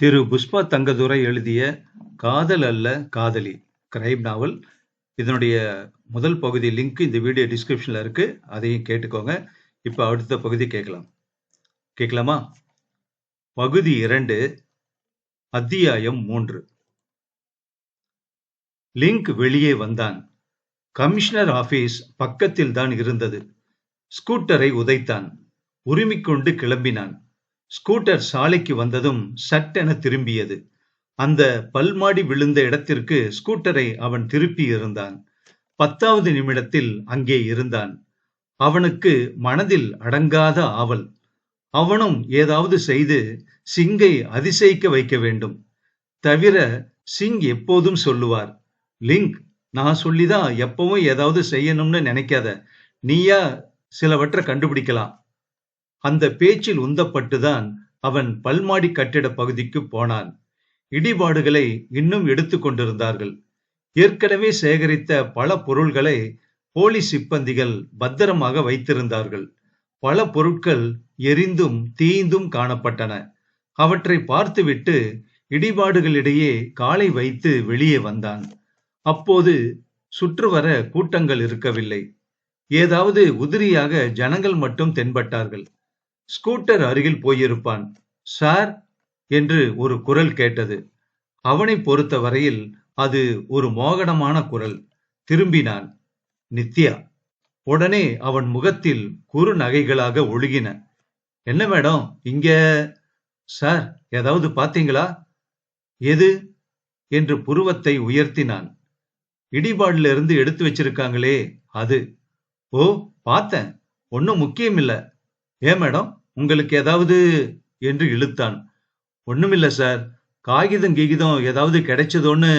திரு. புஷ்பா தங்கதுரை எழுதிய காதல் அல்ல காதலி கிரைம் நாவல். இதனுடைய முதல் பகுதி லிங்க் இந்த வீடியோ டிஸ்கிரிப்ஷன்ல இருக்கு. அதையும் கேட்டுக்கோங்க. இப்ப அடுத்த பகுதி கேட்கலாமா? பகுதி 2, அத்தியாயம் 3. லிங்க் வெளியே வந்தான். கமிஷனர் ஆபீஸ் பக்கத்தில் தான் இருந்தது. ஸ்கூட்டரை உதைத்தான். உரிமிக்கொண்டு கிளம்பினான். ஸ்கூட்டர் சாலைக்கு வந்ததும் சட்டென திரும்பியது. அந்த பல்மாடி விழுந்த இடத்திற்கு ஸ்கூட்டரை அவன் திருப்பி இருந்தான். 10வது நிமிடத்தில் அங்கே இருந்தான். அவனுக்கு மனதில் அடங்காத ஆவல். அவனும் ஏதாவது செய்து சிங்கை அதிசயிக்க வைக்க வேண்டும். தவிர சிங் எப்போதும் சொல்லுவார், லிங்க், நான் சொல்லிதான் எப்பவும் ஏதாவது செய்யணும்னு நினைக்காத, நீயா சிலவற்றை கண்டுபிடிக்கலாம். அந்த பேச்சில் உந்தப்பட்டுதான் அவன் பல்மாடி கட்டிட பகுதிக்கு போனான். இடிபாடுகளை இன்னும் எடுத்துக் கொண்டிருந்தார்கள். ஏற்கனவே சேகரித்த பல பொருள்களை போலீஸ் சிப்பந்திகள் பத்திரமாக வைத்திருந்தார்கள். பல பொருட்கள் எரிந்தும் தீய்ந்தும் காணப்பட்டன. அவற்றை பார்த்துவிட்டு இடிபாடுகளிடையே காலை வைத்து வெளியே வந்தான். அப்போது சுற்றுவர கூட்டங்கள் இருக்கவில்லை. ஏதாவது உதிரியாக ஜனங்கள் மட்டும் தென்பட்டார்கள். ஸ்கூட்டர் அருகில் போயிருப்பான். சார் என்று ஒரு குரல் கேட்டது. அவனை பொறுத்த வரையில் அது ஒரு மோகனமான குரல். திரும்பினான். நித்யா. உடனே அவன் முகத்தில் குறு நகைகளாக ஒழுகின. என்ன மேடம் இங்க? சார், ஏதாவது பாத்தீங்களா? எது என்று புருவத்தை உயர்த்தினான். இடிபாடுல இருந்து எடுத்து வச்சிருக்காங்களே அது. ஓ, பார்த்தேன். ஒன்னும் முக்கியம் இல்ல. ஏன் மேடம், உங்களுக்கு ஏதாவது என்று இழுத்தான். ஒண்ணுமில்ல சார், காகிதம் ஏதாவது கிடைச்சதோன்னு.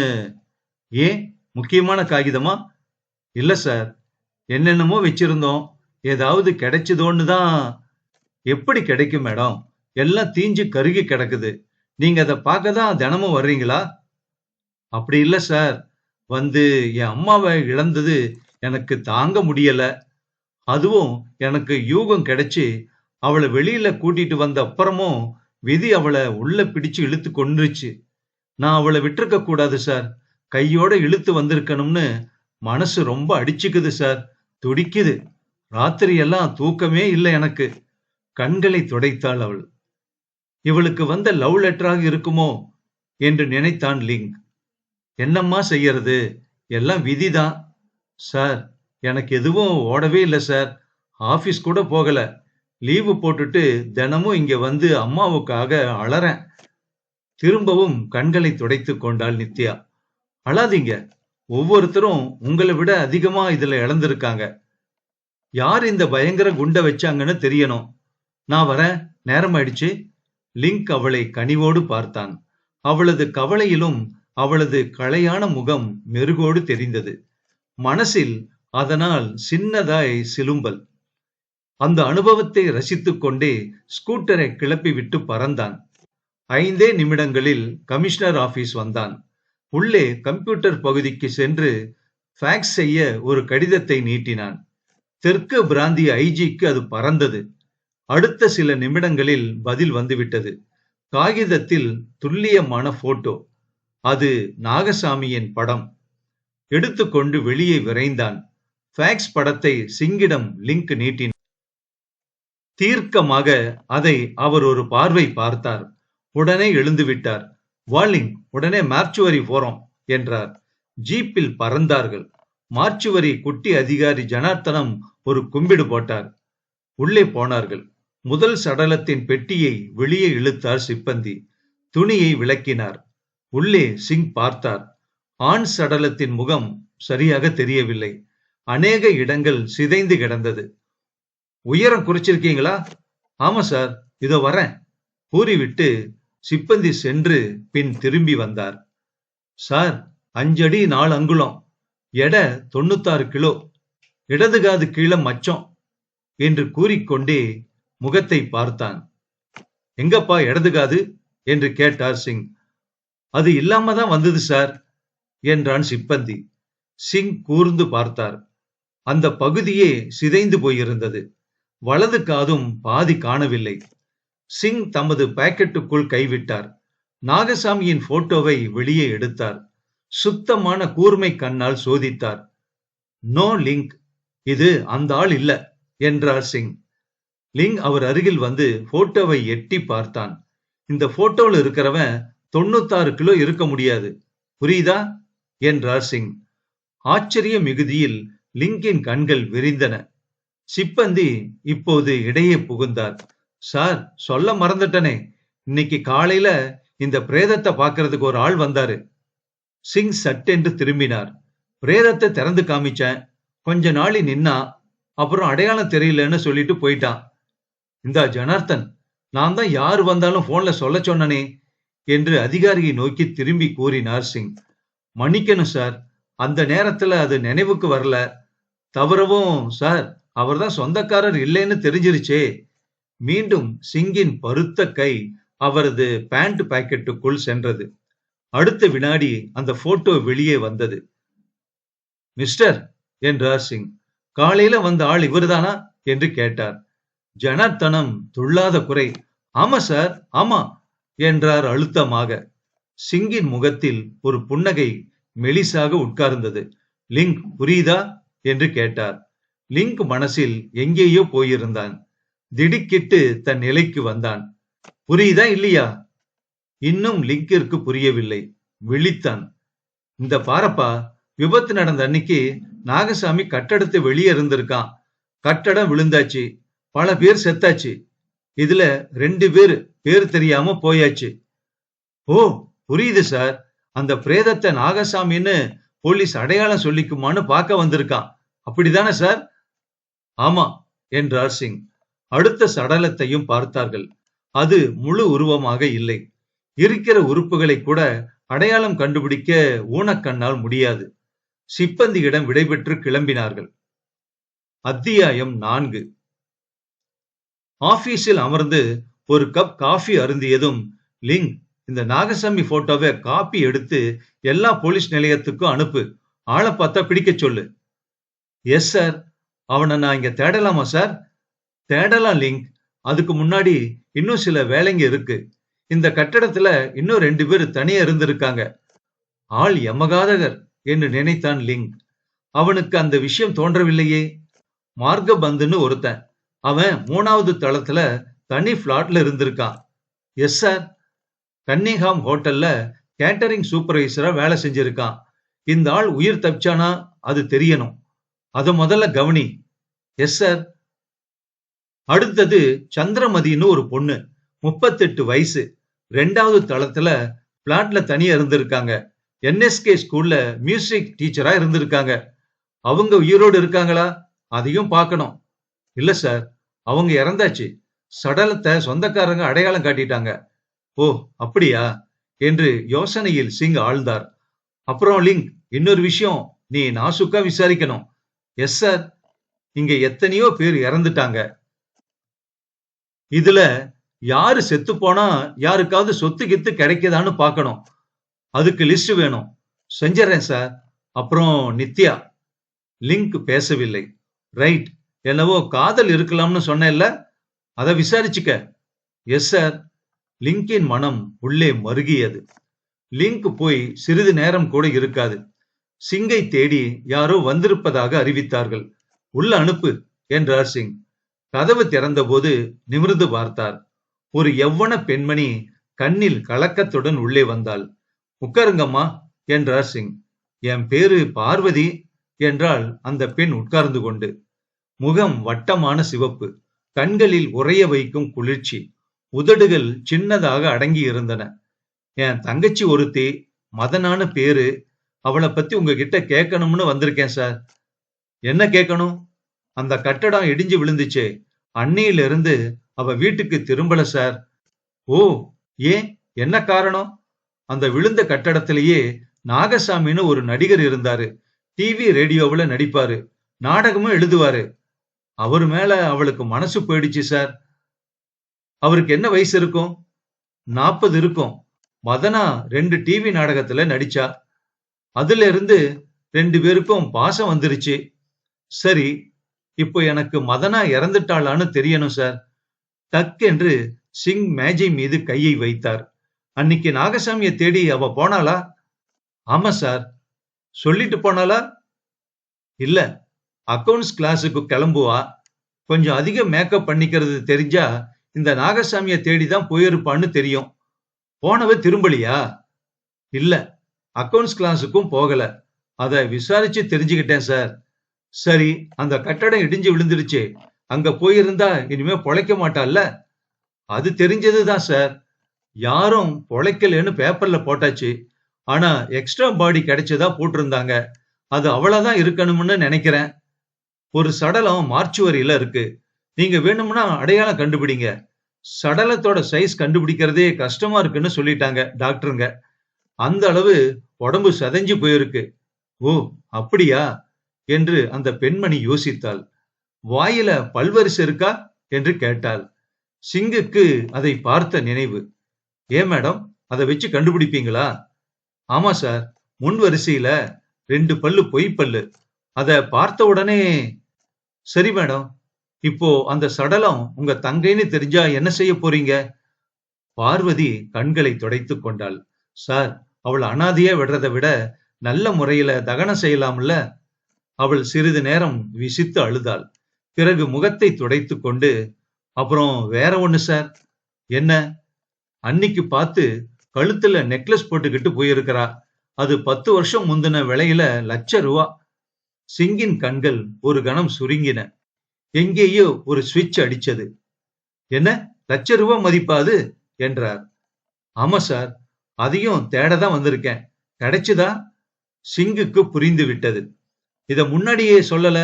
ஏன், முக்கியமான காகிதமா? இல்ல சார், என்னென்னமோ வச்சிருந்தோம், ஏதாவது கிடைச்சதோன்னு தான். எப்படி கிடைக்கும் மேடம்? எல்லாம் தீஞ்சு கருகி கிடக்குது. நீங்க அதை பார்க்க தான் தினமும் வர்றீங்களா? அப்படி இல்ல சார், வந்து என் அம்மாவை இழந்தது எனக்கு தாங்க முடியல. அதுவும் எனக்கு யூகம் கிடைச்சு அவளை வெளியில கூட்டிட்டு வந்த அப்புறமும் விதி அவளை உள்ள பிடிச்சு இழுத்து கொன்றுச்சு. நான் அவளை விட்டுருக்க கூடாது சார். கையோட இழுத்து வந்திருக்கணும்னு மனசு ரொம்ப அடிச்சுக்குது சார். துடிக்குது. ராத்திரி எல்லாம் தூக்கமே இல்லை எனக்கு. கண்களை துடைத்தாள் அவள். இவளுக்கு வந்த லவ் லெட்டராக இருக்குமோ என்று நினைத்தான் லிங்க். என்னம்மா செய்யறது, எல்லாம் விதிதான். சார், எனக்கு எதுவும் ஓடவே இல்லை சார். ஆபீஸ் கூட போகல. லீவு போட்டுட்டு தினமும் இங்க வந்து அம்மாவுக்காக அழறேன். திரும்பவும் கண்களை துடைத்து கொண்டாள் நித்யா. அழாதீங்க. ஒவ்வொருத்தரும் உங்களை விட அதிகமா இதுல இழந்திருக்காங்க. யார் இந்த பயங்கர குண்டை வச்சாங்கன்னு தெரியணும். நான் வரேன், நேரம் ஆயிடுச்சு. லிங்க் அவளை கனிவோடு பார்த்தான். அவளது கவலையிலும் அவளது களையான முகம் மெருகோடு தெரிந்தது. மனசில் அதனால் சின்னதாய் சிலும்பல். அந்த அனுபவத்தை ரசித்துக் கொண்டே ஸ்கூட்டரை கிளப்பி விட்டு பறந்தான். 5 நிமிடங்களில் கமிஷனர் ஆபீஸ் வந்தான். உள்ளே கம்ப்யூட்டர் பகுதிக்கு சென்று ஃபேக்ஸ் செய்ய ஒரு கடிதத்தை நீட்டினான். தெற்கு பிராந்திய ஐஜிக்கு அது பறந்தது. அடுத்த சில நிமிடங்களில் பதில் வந்துவிட்டது. காகிதத்தில் துல்லியமான போட்டோ. அது நாகசாமியின் படம். எடுத்துக்கொண்டு வெளியே விரைந்தான். ஃபேக்ஸ் படத்தை சிங்கிடம் லிங்க் நீட்டினான். தீர்க்கமாக அதை அவர் ஒரு பார்வை பார்த்தார். உடனே எழுந்து விட்டார். வாலிங், உடனே மார்ச்சுவரி போறோம் என்றார். ஜீப்பில் பறந்தார்கள். மார்ச்சுவரி குட்டி அதிகாரி ஜனார்த்தனம் ஒரு கும்பிடு போட்டார். உள்ளே போனார்கள். முதல் சடலத்தின் பெட்டியை வெளியே இழுத்தார் சிப்பந்தி. துணியை விளக்கினார். உள்ளே சிங் பார்த்தார். ஆண் சடலத்தின் முகம் சரியாக தெரியவில்லை. அநேக இடங்கள் சிதைந்து கிடந்தது. உயரம் குறிச்சிருக்கீங்களா? ஆமா சார், இதோ வரேன். கூறிவிட்டு சிப்பந்தி சென்று பின் திரும்பி வந்தார். சார், 5 அடி 4 அங்குலம், எடை 96 கிலோ, இடது காது கீழே மச்சம் என்று கூறிக்கொண்டே முகத்தை பார்த்தான். எங்கப்பா இடது காது என்று கேட்டார் சிங். அது இல்லாம தான் வந்தது சார் என்றான் சிப்பந்தி. சிங் கூர்ந்து பார்த்தார். அந்த பகுதியே சிதைந்து போயிருந்தது. வலது காதும் பாதி காணவில்லை. சிங் தமது பாக்கெட்டுக்குள் கைவிட்டார். நாகசாமியின் போட்டோவை வெளியே எடுத்தார். சுத்தமான கூர்மை கண்ணால் சோதித்தார். நோ லிங்க், இது அந்த ஆள் இல்ல என்றார் சிங். லிங் அவர் அருகில் வந்து போட்டோவை எட்டி பார்த்தான். இந்த போட்டோல இருக்கிறவன் 96 கிலோ இருக்க முடியாது, புரியுதா என்றார் சிங். ஆச்சரிய மிகுதியில் லிங்கின் கண்கள் விரிந்தன. சிப்பந்தி இப்போது இடையே புகுந்தார். சார், சொல்ல மறந்துட்டனே, இன்னைக்கு காலையில இந்த பிரேதத்தை பார்க்கறதுக்கு ஒரு ஆள் வந்தாரு. சிங் சட்டென்று திரும்பினார். பிரேதத்தை திறந்து காமிச்சேன். கொஞ்ச நாளி நின்னா, அப்புறம் அடையாளம் தெரியலன்னு சொல்லிட்டு போயிட்டான். இந்தா ஜனார்த்தன், நான் தான் யாரு வந்தாலும் போன்ல சொல்ல சொன்னனே என்று அதிகாரியை நோக்கி திரும்பி கூறினார் சிங். மன்னிக்கணும் சார், அந்த நேரத்துல அது நினைவுக்கு வரல. தவறவும் சார், அவர்தான் சொந்தக்காரர் இல்லைன்னு தெரிஞ்சிருச்சே. மீண்டும் சிங்கின் பருத்த கை அவரது பேண்ட் பாக்கெட்டுக்குள் சென்றது. அடுத்த வினாடி அந்த போட்டோ வெளியே வந்தது. மிஸ்டர் என்றார் சிங். காலையில வந்த ஆள் இவர்தானா என்று கேட்டார். ஜனார்த்தனம் துள்ளாத குறை. ஆமா சார், ஆமா என்றார் அழுத்தமாக. சிங்கின் முகத்தில் ஒரு புன்னகை மெலிசாக உட்கார்ந்தது. லிங்க் புரியுதா என்று கேட்டார். லிங்க் மனசில் எங்கேயோ போயிருந்தான். திடுக்கிட்டு தன் நிலைக்கு வந்தான். புரியுதா இல்லையா? இன்னும் லிங்கிற்கு புரியவில்லை. விழித்தான். இந்த பாரப்பா, விபத்து நடந்த அன்னைக்கு நாகசாமி கட்டடத்தை வெளியே இருந்திருக்கான். கட்டடம் விழுந்தாச்சு, பல பேர் செத்தாச்சு. இதுல 2 பேர் தெரியாம போயாச்சு. ஓ, புரியுது சார். அந்த பிரேதத்தை நாகசாமின்னு போலீஸ் அடையாளம் சொல்லிக்குமான்னு பார்க்க வந்திருக்கான், அப்படிதானே சார்? ஆமா என்றார் சிங். அடுத்த சடலத்தையும் பார்த்தார்கள். அது முழு உருவமாக இல்லை. இருக்கிற உறுப்புகளை கூட அடையாளம் கண்டுபிடிக்க ஊனக்கண்ணால் முடியாது. சிப்பந்தியிடம் விடைபெற்று கிளம்பினார்கள். அத்தியாயம் 4. ஆபீஸில் அமர்ந்து ஒரு கப் காஃபி அருந்தியதும் லிங், இந்த நாகசாமி போட்டோவை காப்பி எடுத்து எல்லா போலீஸ் நிலையத்துக்கும் அனுப்பு. ஆளை பார்த்தா பிடிக்க சொல்லு. Yes sir. அவனை நான் இங்க தேடலாமா சார்? தேடலாம் லிங்க். அதுக்கு முன்னாடி இன்னும் சில வேலைங்க இருக்கு. இந்த கட்டடத்துல இன்னும் 2 பேர் தனியா இருந்திருக்காங்க. ஆள் யமகாதகர் என்று நினைத்தான் லிங். அவனுக்கு அந்த விஷயம் தோன்றவில்லையே. மார்கபந்துன்னு ஒருத்தன், அவன் 3வது தளத்துல தனி பிளாட்ல இருந்திருக்கான். Yes sir. கன்னிங்ஹாம் ஹோட்டல்ல கேட்டரிங் சூப்பர்வைசரா வேலை செஞ்சிருக்கான். இந்த ஆள் உயிர் தப்பிச்சானா அது தெரியணும். அத முதல்ல கவனி. Yes sir. அடுத்தது சந்திரமதின்னு ஒரு பொண்ணு, 38 வயசு, 2வது தளத்துல பிளாட்ல தனியா இருந்திருக்காங்க. என்எஸ்கே ஸ்கூல்ல மியூசிக் டீச்சரா இருந்திருக்காங்க. அவங்க உயிரோடு இருக்காங்களா அதையும் பார்க்கணும். இல்ல சார், அவங்க இறந்தாச்சு. சடலத்தை சொந்தக்காரங்க அடையாளம் காட்டிட்டாங்க. ஓ அப்படியா என்று யோசனையில் சிங் ஆழ்ந்தார். அப்புறம் லிங்க், இன்னொரு விஷயம் நீ நாசுக்கா விசாரிக்கணும். Yes sir. இங்க எத்தனையோ பேர் இறந்துட்டாங்க. இதுல யாரு செத்து போனா யாருக்காவது சொத்து கித்து கிடைக்குதான்னு பார்க்கணும். அதுக்கு லிஸ்ட் வேணும். செஞ்சிடறேன் சார். அப்புறம் நித்யா. லிங்க் பேசவில்லை. ரைட், என்னவோ காதல் இருக்கலாம்னு சொன்னேன்ல, அதை விசாரிச்சுக்க. Yes sir. லிங்கின் மனம் உள்ளே மருகியது. லிங்க் போய் சிறிது நேரம் கூட இருக்காது. சிங்கை தேடி யாரோ வந்திருப்பதாக அறிவித்தார்கள். உள்ள அனுப்பு என்றார் சிங். கதவு திறந்தபோது நிமிர்ந்து பார்த்தார். ஒரு யவ்வன பெண்மணி கண்ணில் கலக்கத்துடன் உள்ளே வந்தாள். உட்காருங்கம்மா என்றார் சிங். என் பேரு பார்வதி என்றால் அந்த பெண் உட்கார்ந்து கொண்டு. முகம் வட்டமான சிவப்பு, கண்களில் உறைய வைக்கும் குளிர்ச்சி, உதடுகள் சின்னதாக அடங்கி இருந்தன. என் தங்கச்சி ஒருத்தி, மதனான பேரு, அவளை பத்தி உங்ககிட்ட கேட்கணும்னு வந்திருக்கேன் சார். என்ன கேட்கணும்? அந்த கட்டடம் இடிஞ்சு விழுந்துச்சே, அன்னையில இருந்து அவ வீட்டுக்கு திரும்பல சார். ஓ, ஏன், என்ன காரணம்? அந்த விழுந்த கட்டடத்திலேயே நாகசாமின்னு ஒரு நடிகர் இருந்தாரு. டிவி ரேடியோவுல நடிப்பாரு, நாடகமும் எழுதுவாரு. அவரு மேல அவளுக்கு மனசு போயிடுச்சு சார். அவருக்கு என்ன வயசு இருக்கும்? 40 இருக்கும். மதனா 2 டிவி நாடகத்துல நடிச்சா. அதுல இருந்து 2 பேருக்கும் பாசம் வந்துருச்சு. சரி, இப்போ எனக்கு மதனா இறந்துட்டாளான்னு தெரியணும் சார். டக் என்று சிங் மேஜை மீது கையை வைத்தார். அன்னைக்கு நாகசாமியை தேடி அவ போனாளா? ஆமா சார். சொல்லிட்டு போனாளா? இல்ல, அக்கவுண்ட்ஸ் கிளாஸுக்கு கிளம்புவா. கொஞ்சம் அதிக மேக்கப் பண்ணிக்கிறது தெரிஞ்சா இந்த நாகசாமியை தேடிதான் போயிருப்பான்னு தெரியும். போனவ திரும்பலியா? இல்ல, அக்கவுண்ட்ஸ் கிளாஸுக்கும் போகல. அத விசாரிச்சு தெரிஞ்சுக்கிட்டேன் சார். சரி, அந்த கட்டடம் இடிஞ்சு விழுந்துருச்சு, அங்க போயிருந்தா இனிமே பொழைக்க மாட்டாள்ல? அது தெரிஞ்சதுதான் சார். யாரும் பொழைக்கலன்னு பேப்பர்ல போட்டாச்சு. ஆனா எக்ஸ்ட்ரா பாடி கிடைச்சதா போட்டிருந்தாங்க. அது அவ்வளவுதான் இருக்கணும்னு நினைக்கிறேன். ஒரு சடலம் மார்ச்சுவரியில இருக்கு. நீங்க வேணும்னா அடையாளம் கண்டுபிடிங்க. சடலத்தோட சைஸ் கண்டுபிடிக்கிறதே கஷ்டமா இருக்குன்னு சொல்லிட்டாங்க டாக்டருங்க. அந்த அளவு உடம்பு சதைஞ்சு போயிருக்கு. ஓ, அப்படியா என்று அந்த பெண்மணி யோசித்தாள். வாயில பல்வரிசை இருக்கா என்று கேட்டாள். சிங்குக்கு அதை பார்த்த நினைவு. ஏன் மேடம், அதை வச்சு கண்டுபிடிப்பீங்களா? ஆமா சார், முன் வரிசையில 2 பல்லு பொய் பல்லு. அத பார்த்த உடனே. சரி மேடம், இப்போ அந்த சடலம் உங்க தங்கைன்னு தெரிஞ்சா என்ன செய்ய போறீங்க? பார்வதி கண்களை துடைத்துக் கொண்டாள். சார், அவள் அனாதையா விடுறதை விட நல்ல முறையில தகனம் செய்யலாம்ல? அவள் சிறிது நேரம் விசித்து அழுதாள். பிறகு முகத்தை துடைத்துக் கொண்டு, அப்புறம் வேற ஒண்ணு சார். என்ன? அன்னிக்கு பார்த்து கழுத்துல நெக்லஸ் போட்டுக்கிட்டு போயிருக்கிறா. அது 10 வருஷம் முந்தின விலையில ₹1,00,000. சிங்கின் கண்கள் ஒரு கணம் சுருங்கின. எங்கேயோ ஒரு சுவிட்ச் அடிச்சது. என்ன, ₹1,00,000 மதிப்பாது என்றார். ஆமா சார், அதையும் தேடதான் வந்திருக்கேன். கிடைச்சுதா? சிங்குக்கு புரிந்து விட்டது. இத முன்னாடியே சொல்லல.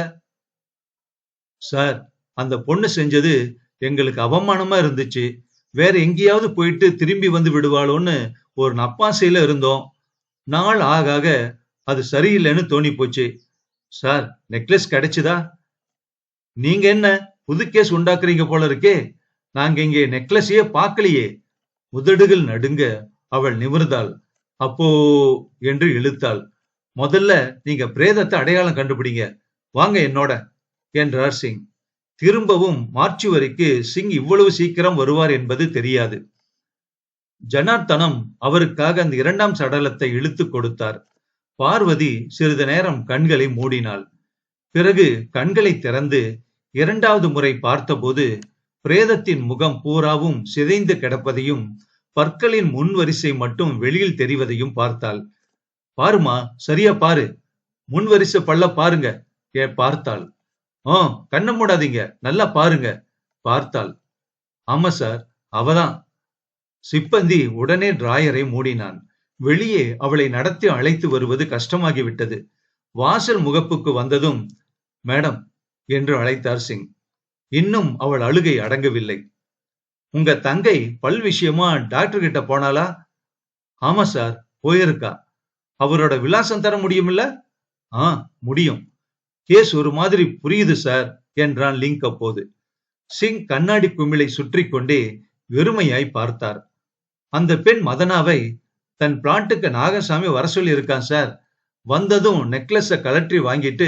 சார், அந்த பொண்ணு செஞ்சது எங்களுக்கு அவமானமா இருந்துச்சு. வேற எங்கேயாவது போயிட்டு திரும்பி வந்து விடுவாளோன்னு ஒரு நப்பாசையில இருந்தோம். நாள் ஆக ஆக அது சரியில்லைன்னு தோணி போச்சு. சார், நெக்லஸ் கிடைச்சுதா? நீங்க என்ன புது கேஸ் உண்டாக்குறீங்க போல இருக்கே. நாங்க இங்கே நெக்லஸையே பார்க்கலையே. உதடுகள் நடுங்க அவள் நிமிர்ந்தாள். அப்போ என்று இழுத்தாள். முதல்ல நீங்க பிரேதத்தை அடையாளம் கண்டுபிடிங்க. வாங்க என்னோட என்றார் சிங். திரும்பவும் மார்ச்சுவரிக்கு சிங் இவ்வளவு சீக்கிரம் வருவார் என்பது தெரியாது. ஜனார்த்தனம் அவருக்காக அந்த 2ஆம் சடலத்தை இழுத்து கொடுத்தார். பார்வதி சிறிது நேரம் கண்களை மூடினாள். பிறகு கண்களை திறந்து 2வது முறை பார்த்தபோது பிரேதத்தின் முகம் பூராவும் சிதைந்து கிடப்பதையும் பற்களின் முன் வரிசை மட்டும் வெளியில் தெரிவதையும் பார்த்தாள். பாருமா, சரியா பாரு, முன் வரிசை பல்ல பாருங்க பார்த்தாள். கண்ண மூடாதீங்க, நல்லா பாருங்க பார்த்தாள். ஆமா சார், அவதான். சிப்பந்தி உடனே டிராயரை மூடினான். வெளியே அவளை நடத்தி அழைத்து வருவது கஷ்டமாகிவிட்டது. வாசல் முகப்புக்கு வந்ததும் மேடம் என்று அழைத்தார் சிங். இன்னும் அவள் அழுகை அடங்கவில்லை. உங்க தங்கை பல் விஷயமா டாக்டர் கிட்ட போனாலா? ஆமா சார், போயிருக்கா. அவரோட விலாசம் தர முடியுமில்ல? முடியும். கேஸ் ஒரு மாதிரி புரியுது சார் என்றான் லிங்க். அப்போது சிங் கண்ணாடி குமிழை சுற்றி கொண்டே வெறுமையாய் பார்த்தார். அந்த பெண் மதனாவை தன் பிளாட்டுக்கு நாகசாமி வர சொல்லி இருக்கான் சார். வந்ததும் நெக்லஸ கலற்றி வாங்கிட்டு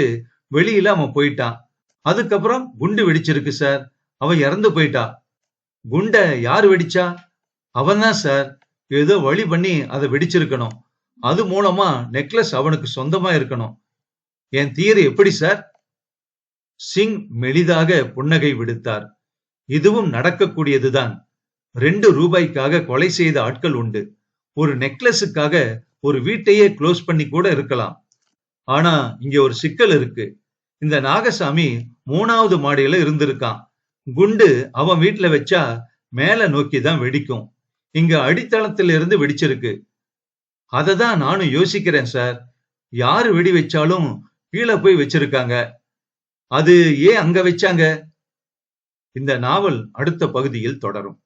வெளியில அவன் போயிட்டான். அதுக்கப்புறம் குண்டு வெடிச்சிருக்கு சார். அவ இறந்து போயிட்டா. குண்ட யாரு வெடிச்சா? அவன்தான் சார். ஏதோ வழி பண்ணி அதை வெடிச்சிருக்கணும். அது மூலமா நெக்லஸ் அவனுக்கு சொந்தமா இருக்கணும். என் தியரி எப்படி சார்? சிங் மெலிதாக புன்னகை விடுத்தார். இதுவும் நடக்கக்கூடியதுதான். ₹2 கொலை செய்த ஆட்கள் உண்டு. ஒரு நெக்லஸுக்காக ஒரு வீட்டையே க்ளோஸ் பண்ணி கூட இருக்கலாம். ஆனா இங்க ஒரு சிக்கல் இருக்கு. இந்த நாகசாமி 3வது மாடியில இருந்திருக்கான். குண்டு அவன் வீட்டுல வச்சா மேல நோக்கிதான் வெடிக்கும். இங்க அடித்தளத்துல இருந்து வெடிச்சிருக்கு. அததான் நானும் யோசிக்கிறேன் சார். யாரு வெடி வச்சாலும் கீழே போய் வச்சிருக்காங்க. அது ஏன் அங்க வச்சாங்க? இந்த நாவல் அடுத்த பகுதியில் தொடரும்.